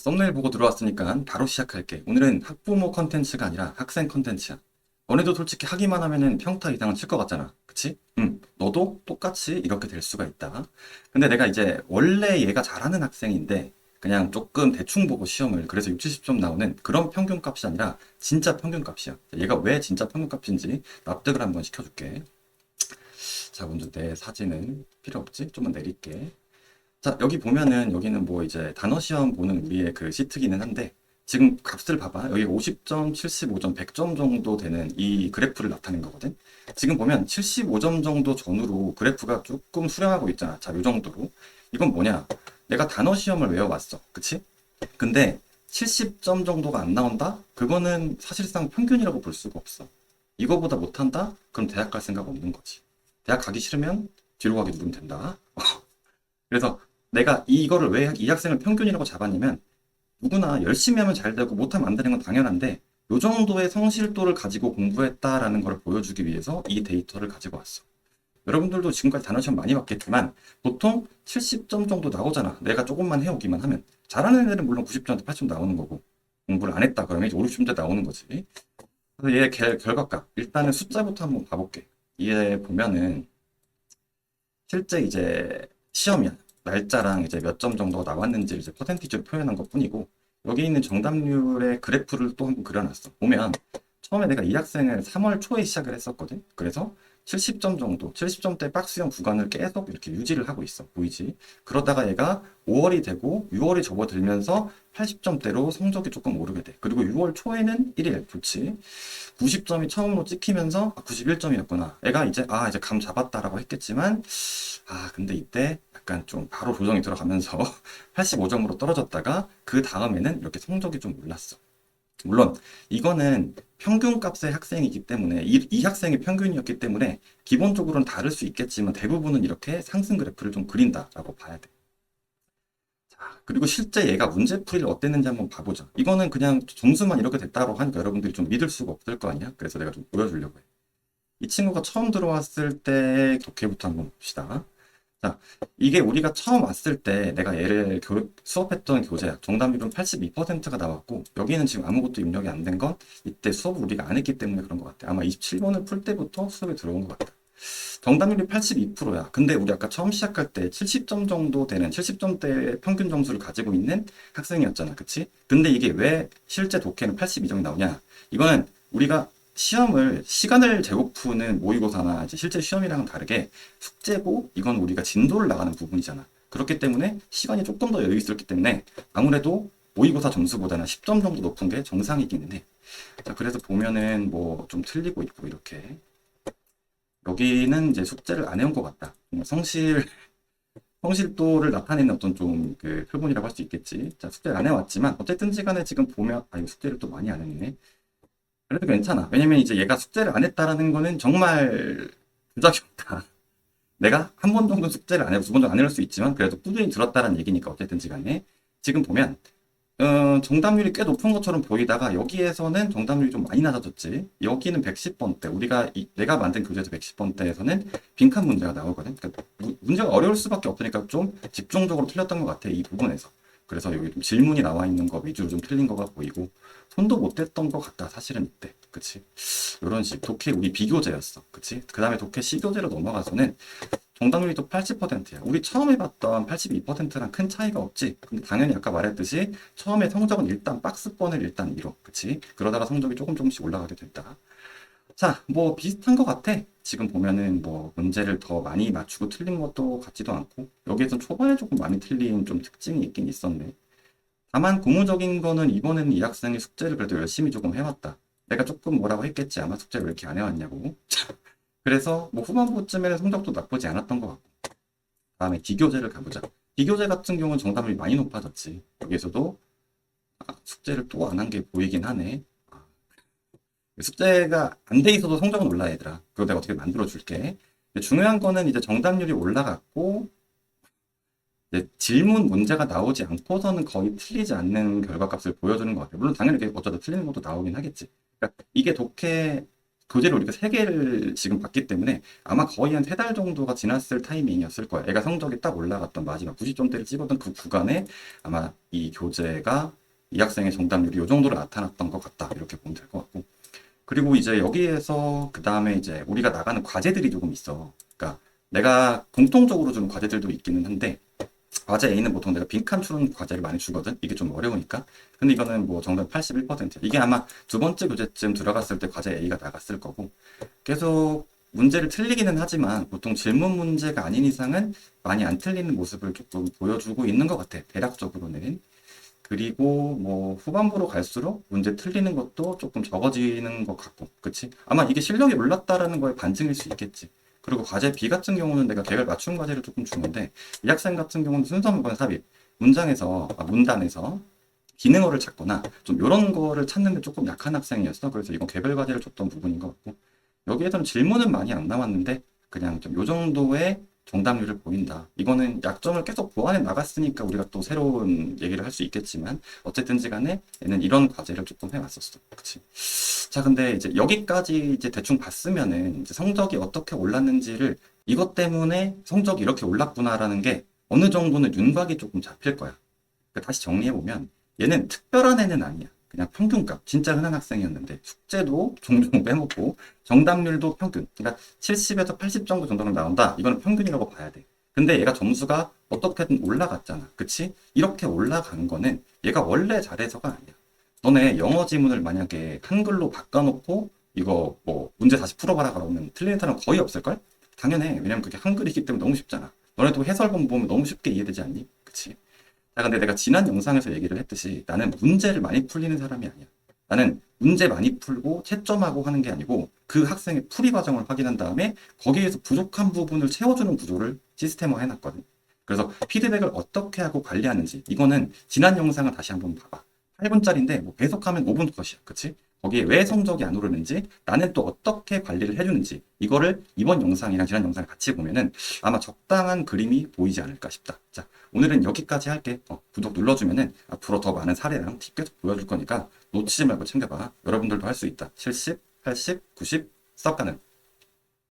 썸네일 보고 들어왔으니까 바로 시작할게. 오늘은 학부모 컨텐츠가 아니라 학생 컨텐츠야. 너네도 솔직히 하기만 하면은 평타 이상은 칠 것 같잖아. 그치? 응. 너도 똑같이 이렇게 될 수가 있다. 근데 내가 이제 원래 얘가 잘하는 학생인데 그냥 조금 대충 보고 시험을 그래서 6, 70점 나오는 그런 평균값이 아니라 진짜 평균값이야. 얘가 왜 진짜 평균값인지 납득을 한번 시켜줄게. 자, 먼저 내 사진은 필요 없지? 좀만 내릴게. 자, 여기 보면은 여기는 뭐 이제 단어 시험 보는 우리의 그 시트기는 한데 지금 값을 봐봐. 여기 50점, 75점, 100점 정도 되는 이 그래프를 나타낸 거거든. 지금 보면 75점 정도 전후로 그래프가 조금 수렴하고 있잖아. 자, 요 정도로. 이건 뭐냐? 내가 단어 시험을 외워왔어. 그치? 근데 70점 정도가 안 나온다? 그거는 사실상 평균이라고 볼 수가 없어. 이거보다 못한다? 그럼 대학 갈 생각 없는 거지. 대학 가기 싫으면 뒤로 가기 누르면 된다. 그래서 내가 이거를 왜 이 학생을 평균이라고 잡았냐면 누구나 열심히 하면 잘 되고 못하면 안 되는 건 당연한데 요 정도의 성실도를 가지고 공부했다라는 걸 보여주기 위해서 이 데이터를 가지고 왔어. 여러분들도 지금까지 단어 시험 많이 봤겠지만 보통 70점 정도 나오잖아. 내가 조금만 해오기만 하면. 잘하는 애들은 물론 90점대 80점 나오는 거고 공부를 안 했다 그러면 이제 5, 60점대 나오는 거지. 그래서 얘 결과값 일단은 숫자부터 한번 봐볼게. 얘 보면은 실제 이제 시험이야. 날짜랑 이제 몇 점 정도가 나왔는지 이제 퍼센티지로 표현한 것 뿐이고, 여기 있는 정답률의 그래프를 또 한번 그려놨어. 보면, 처음에 내가 이 학생을 3월 초에 시작을 했었거든. 그래서 70점 정도, 70점대 박스형 구간을 계속 이렇게 유지를 하고 있어. 보이지? 그러다가 얘가 5월이 되고 6월이 접어들면서 80점대로 성적이 조금 오르게 돼. 그리고 6월 초에는 1일, 좋지. 90점이 처음으로 찍히면서 91점이었구나. 애가 이제 감 잡았다라고 했겠지만 근데 이때 약간 좀 바로 조정이 들어가면서 85점으로 떨어졌다가 그 다음에는 이렇게 성적이 좀 올랐어. 물론 이거는 평균값의 학생이기 때문에 이 학생이 평균이었기 때문에 기본적으로는 다를 수 있겠지만 대부분은 이렇게 상승 그래프를 좀 그린다라고 봐야 돼. 그리고 실제 얘가 문제풀이를 어땠는지 한번 봐보자. 이거는 그냥 점수만 이렇게 됐다고 하니까 여러분들이 좀 믿을 수가 없을 거 아니야? 그래서 내가 좀 보여주려고 해. 이 친구가 처음 들어왔을 때 독해부터 한번 봅시다. 자, 이게 우리가 처음 왔을 때 내가 얘를 수업했던 교재야. 정답률은 82%가 나왔고, 여기는 지금 아무것도 입력이 안 된 건 이때 수업을 우리가 안 했기 때문에 그런 것 같아. 아마 27번을 풀 때부터 수업에 들어온 것 같다. 정답률이 82%야. 근데 우리 아까 처음 시작할 때 70점 정도 되는 70점대 평균 점수를 가지고 있는 학생이었잖아. 그치? 근데 이게 왜 실제 독해는 82점이 나오냐? 이거는 우리가 시험을 시간을 재고 푸는 모의고사나 이제 실제 시험이랑은 다르게 숙제고 이건 우리가 진도를 나가는 부분이잖아. 그렇기 때문에 시간이 조금 더 여유 있었기 때문에 아무래도 모의고사 점수보다는 10점 정도 높은 게 정상이기는 해. 자, 그래서 보면은 뭐 좀 틀리고 있고 이렇게. 여기는 이제 숙제를 안 해온 것 같다. 성실도를 나타내는 어떤 좀 그 표본이라고 할 수 있겠지. 자, 숙제를 안 해왔지만 어쨌든지 간에 지금 보면 이거 숙제를 또 많이 안 했네. 그래도 괜찮아. 왜냐면 이제 얘가 숙제를 안 했다라는 거는 정말 부작이 없다. 내가 한 번 정도 숙제를 안 해고 두 번 정도 안 해올 수 있지만 그래도 꾸준히 들었다는 얘기니까 어쨌든지 간에 지금 보면 정답률이 꽤 높은 것처럼 보이다가 여기에서는 정답률이 좀 많이 낮아졌지. 여기는 110번대. 내가 만든 교재에서 110번대에서는 빈칸 문제가 나오거든. 그러니까 문제가 어려울 수밖에 없으니까 좀 집중적으로 틀렸던 것 같아. 이 부분에서. 그래서 여기 좀 질문이 나와 있는 거 위주로 좀 틀린 거가 보이고 손도 못 댔던 것 같다. 사실은 이때. 그치? 이런 식. 독해 우리 비교재였어. 그치? 그 다음에 독해 시교재로 넘어가서는 정답률이 또 80%야. 우리 처음에 봤던 82%랑 큰 차이가 없지. 근데 당연히 아까 말했듯이 처음에 성적은 일단 박스권을 일단 이뤄. 그치? 그러다가 성적이 조금씩 올라가게 된다. 자, 뭐 비슷한 것 같아. 지금 보면은 뭐 문제를 더 많이 맞추고 틀린 것도 같지도 않고 여기에서 초반에 조금 많이 틀린 좀 특징이 있긴 있었네. 다만 고무적인 거는 이번에는 이 학생이 숙제를 그래도 열심히 조금 해왔다. 내가 조금 뭐라고 했겠지. 아마 숙제를 왜 이렇게 안 해왔냐고. 그래서 뭐 후반부쯤에는 성적도 나쁘지 않았던 것 같고. 다음에 기교재를 가보자. 기교재 같은 경우는 정답률이 많이 높아졌지. 여기에서도 숙제를 또 안 한 게 보이긴 하네. 숙제가 안 돼 있어도 성적은 올라 얘들아. 그거 내가 어떻게 만들어 줄게. 중요한 거는 이제 정답률이 올라갔고 이제 질문 문제가 나오지 않고서는 거의 틀리지 않는 결과값을 보여주는 것 같아요. 물론 당연히 어쩌다 틀리는 것도 나오긴 하겠지. 그러니까 이게 독해 교재를 우리가 3개를 지금 봤기 때문에 아마 거의 한 3달 정도가 지났을 타이밍이었을 거야. 애가 성적이 딱 올라갔던 마지막 90점대를 찍었던 그 구간에 아마 이 교재가 이 학생의 정답률이 이 정도로 나타났던 것 같다. 이렇게 보면 될 것 같고. 그리고 이제 여기에서 그 다음에 이제 우리가 나가는 과제들이 조금 있어. 그러니까 내가 공통적으로 주는 과제들도 있기는 한데 과제 A는 보통 내가 빈칸 추론 과제를 많이 주거든. 이게 좀 어려우니까. 근데 이거는 뭐 정답 81%야. 이게 아마 두 번째 교재쯤 들어갔을 때 과제 A가 나갔을 거고 계속 문제를 틀리기는 하지만 보통 질문 문제가 아닌 이상은 많이 안 틀리는 모습을 조금 보여주고 있는 것 같아. 대략적으로는. 그리고 뭐 후반부로 갈수록 문제 틀리는 것도 조금 적어지는 것 같고, 그치? 아마 이게 실력이 올랐다라는 거에 반증일 수 있겠지. 그리고 과제 B 같은 경우는 내가 개별 맞춤 과제를 조금 주는데, 이 학생 같은 경우는 순서 무건 삽입, 문단에서 기능어를 찾거나 좀 이런 거를 찾는데 조금 약한 학생이었어. 그래서 이건 개별 과제를 줬던 부분인 것 같고, 여기에서는 질문은 많이 안 나왔는데, 그냥 좀 요 정도의 정답률을 보인다. 이거는 약점을 계속 보완해 나갔으니까 우리가 또 새로운 얘기를 할 수 있겠지만 어쨌든지 간에 얘는 이런 과제를 조금 해왔었어. 그치? 자, 근데 이제 여기까지 이제 대충 봤으면은 이제 성적이 어떻게 올랐는지를 이것 때문에 성적이 이렇게 올랐구나라는 게 어느 정도는 윤곽이 조금 잡힐 거야. 그러니까 다시 정리해보면 얘는 특별한 애는 아니야. 그냥 평균값. 진짜 흔한 학생이었는데 숙제도 종종 빼먹고 정답률도 평균. 그러니까 70에서 80 정도 정도는 나온다. 이거는 평균이라고 봐야 돼. 근데 얘가 점수가 어떻게든 올라갔잖아. 그치? 이렇게 올라간 거는 얘가 원래 잘해서가 아니야. 너네 영어 지문을 만약에 한글로 바꿔놓고 이거 뭐 문제 다시 풀어봐라 그러면 틀리는 사람 거의 없을걸? 당연해. 왜냐면 그게 한글이기 때문에 너무 쉽잖아. 너네도 해설본 보면 너무 쉽게 이해되지 않니? 그치? 자, 근데 내가 지난 영상에서 얘기를 했듯이 나는 문제를 많이 풀리는 사람이 아니야. 나는 문제 많이 풀고 채점하고 하는 게 아니고 그 학생의 풀이 과정을 확인한 다음에 거기에서 부족한 부분을 채워주는 구조를 시스템화 해놨거든. 그래서 피드백을 어떻게 하고 관리하는지 이거는 지난 영상을 다시 한번 봐봐. 8분짜리인데 뭐 계속하면 5분 컷이야. 그치? 거기에 왜 성적이 안 오르는지 나는 또 어떻게 관리를 해주는지 이거를 이번 영상이랑 지난 영상을 같이 보면은 아마 적당한 그림이 보이지 않을까 싶다. 자, 오늘은 여기까지 할게. 구독 눌러주면은 앞으로 더 많은 사례랑 팁 계속 보여줄 거니까 놓치지 말고 챙겨봐. 여러분들도 할 수 있다. 70, 80, 90 썩 가는